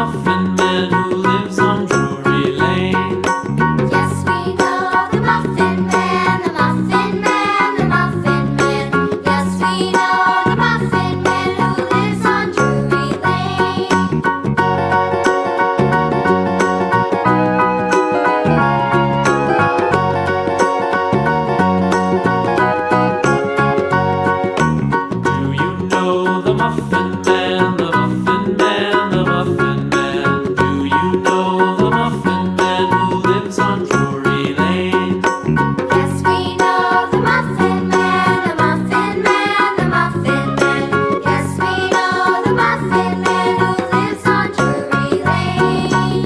Muffin Man who lives on Drury Lane. Yes, we know the Muffin Man, the Muffin Man, the Muffin Man. Yes, we know the Muffin Man who lives on Drury Lane. Do you know the Muffin Man, the Muffin Man, the Muffin Man? Do you know the Muffin Man who lives on Drury Lane? Yes, we know the Muffin Man, the Muffin Man, the Muffin Man. Yes, we know the Muffin Man who lives on Drury Lane.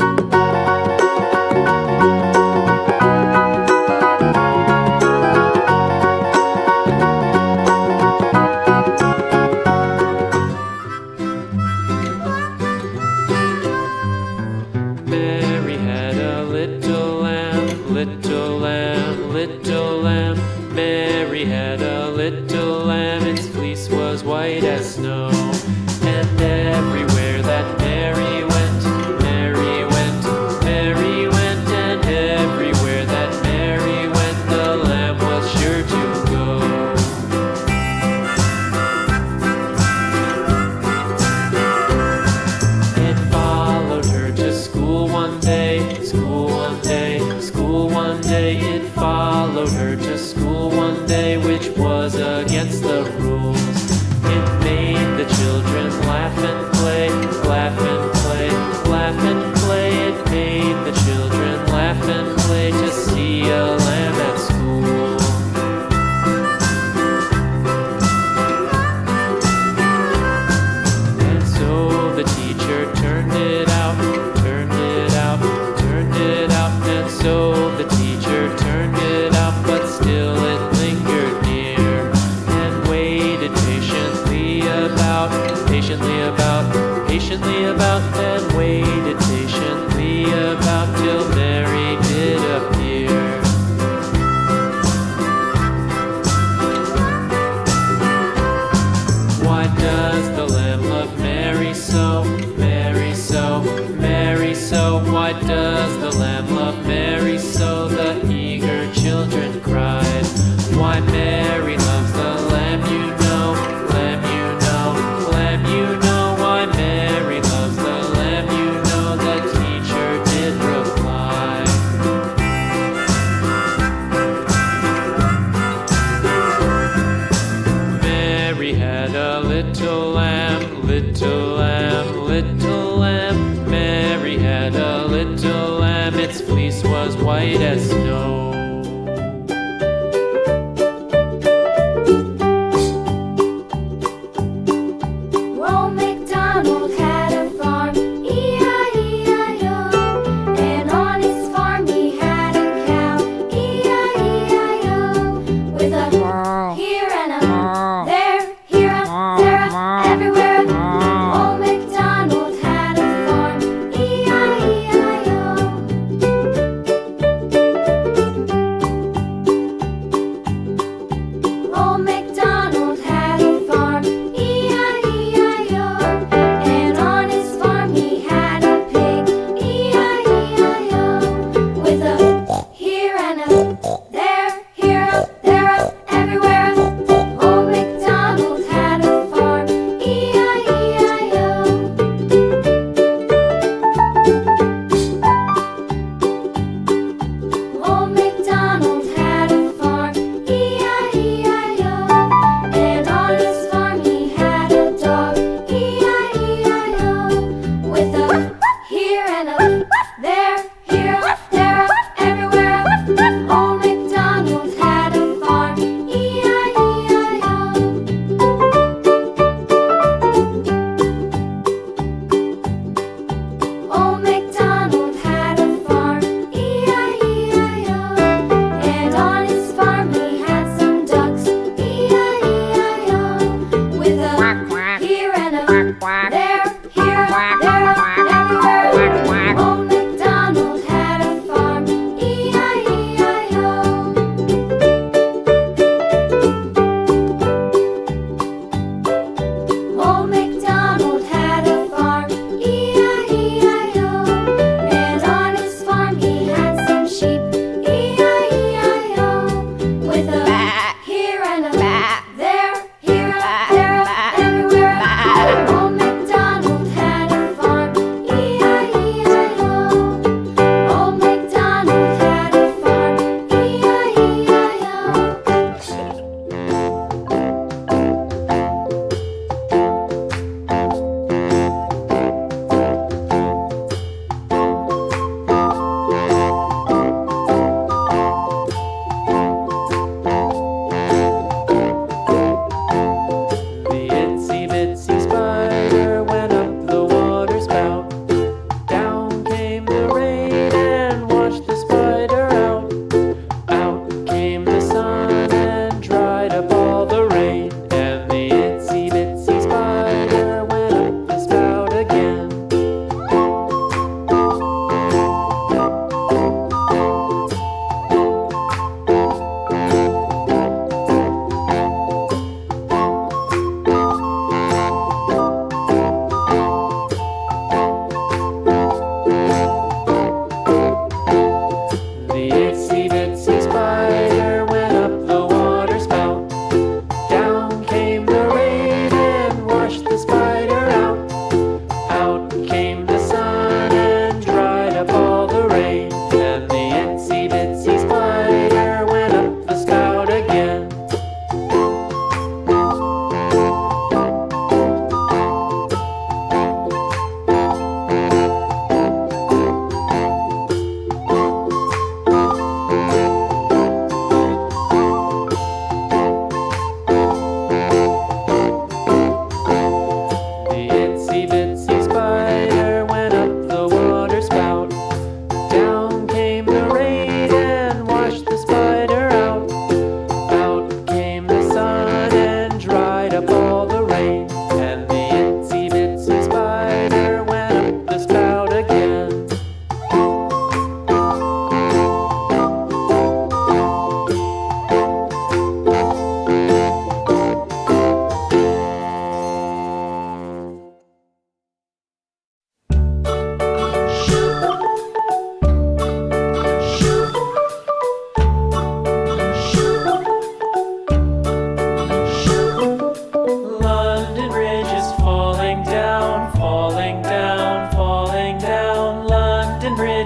Mary had a little lamb, little lamb, little lamb. Mary had a little lamb, its fleece was white as snow. And everywhere that Mary went, Mary went, Mary went, and everywhere that Mary went, the lamb was sure to go. It followed her to school one day, school one day, school one day. It followed her to school one day, which was against the rules. It made the children laugh and play, laugh and play, laugh and play. It made the children laugh and play to see a lamb at school. And so the teacher turned it out, turned it out, turned it out. And so the teacher turned it out, but still it lingered near and waited patiently about, patiently about, patiently about, and waited patiently about till Mary did appear. Why does the lamb love Mary so, Mary so, Mary so? Why does the lamb love Mary so? The eager children cried. Why Mary loves the lamb, you know, lamb, you know, lamb, you know. Why Mary loves the lamb, you know, the teacher did reply. Mary had a little lamb, little lamb, little lamb. Mary had a little lamb, its fleece was white as snow. Old MacDonald had a farm, E-I-E-I-O. And on his farm he had a cow, E-I-E-I-O. With a here and a there, here a, there a, everywhere a. Old MacDonald had a farm, E-I-E-I-O.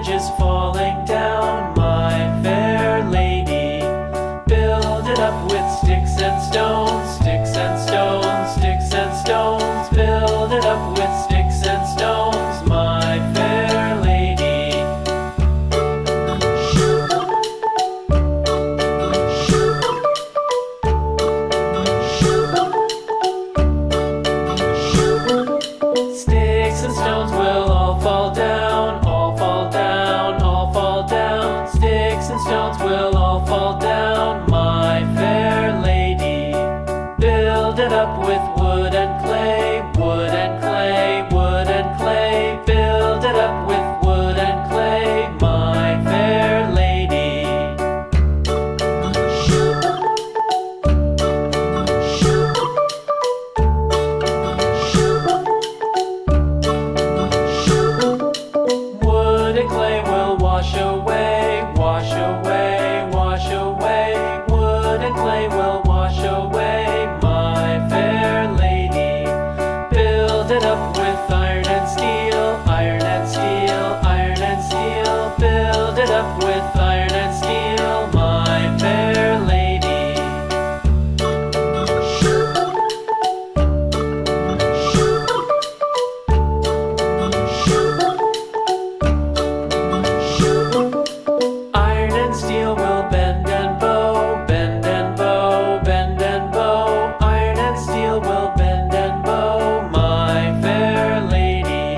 ridges falling down, my fair lady. Build it up with sticks and stones, sticks and stones, sticks and stones. Build it up with sticks and stones, my fair lady. Sticks and stones will all fall down, all fall down, all fall down. Sticks and stones will all fall down, my fair lady. Build it up with wood and clay, wood and clay, wood and clay. Build it up with wood and clay, my fair lady. Wood and clay will wash away, wash away, wash away. Wood and clay will wash away, my fair lady. Build it up with iron and steel, iron and steel, iron and steel. Build it up with iron and steel, my fair lady. Iron and steel will bend and bow, bend and bow, bend and bow. Iron and steel will bend and bow, my fair lady.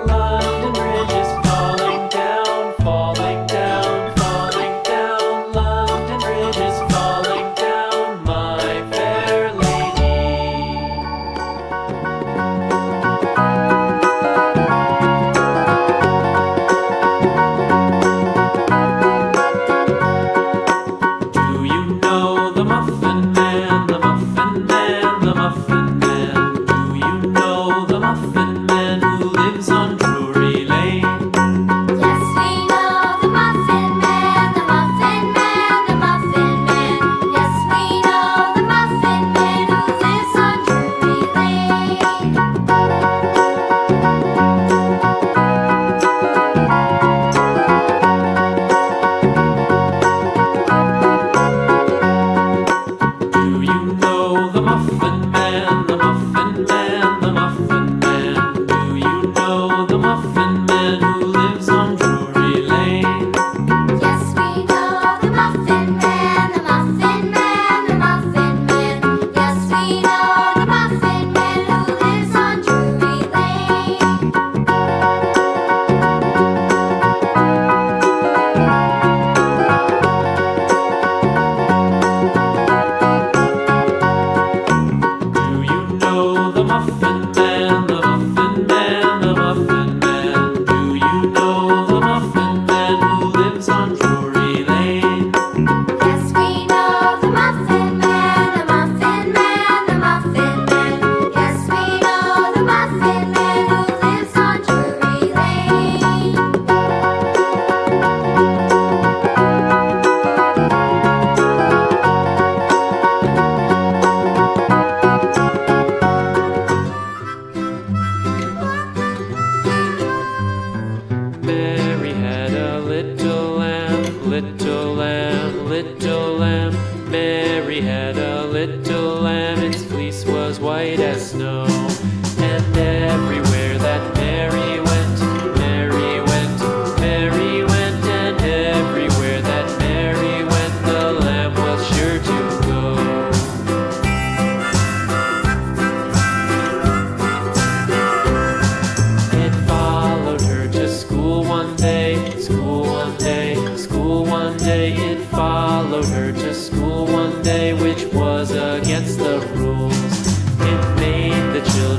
London Bridge is falling down, falling down, falling down. London Bridge is falling down, my fair lady. Do you know the Muffin Man, the Muffin Man, the Muffin Man? Do you know the Muffin Man who lives on Drury Lane? Yes, we know the Muffin Man, the Muffin Man, the Muffin Man. Yes, we know the Muffin Man who lives on Drury Lane. Do you know the Muffin Man, the Muffin Man, the Muffin Man? Do you know the Muffin Man who lives on Drury Lane? Yes, we know the Muffin Man, the Muffin Man, the Muffin Man. Yes, we know the Muffin Man who lives on Drury Lane. Do you know the Muffin Man, the Muffin Man, the Muffin Man? Do you know the Muffin Man who lives on Drury Lane? Yes, we know the Muffin Man, the Muffin Man, the Muffin Man. Yes, we know the Muffin Man who lives on Drury Lane. Mary had a little lamb, little lamb, little lamb. Mary had a little lamb, its fleece was white as snow. And everywhere that Mary went, Mary went, Mary went. And everywhere that Mary went, the lamb was sure to go. It followed her to school one day, school one day, school one day. It followed her to school one day, which was against the rules. It made the children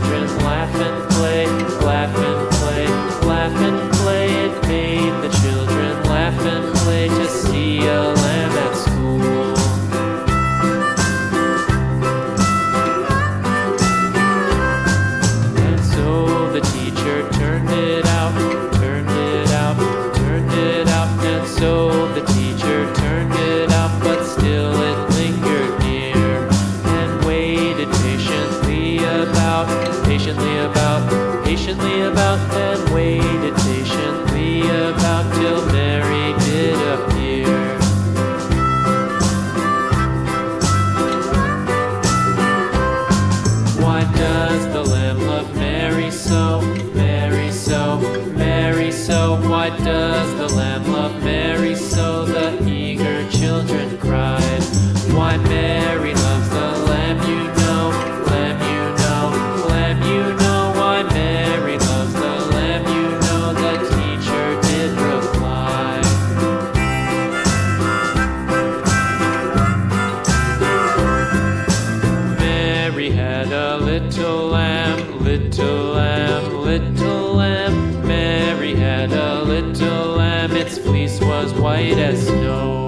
little lamb, little lamb. Mary had a little lamb, its fleece was white as snow.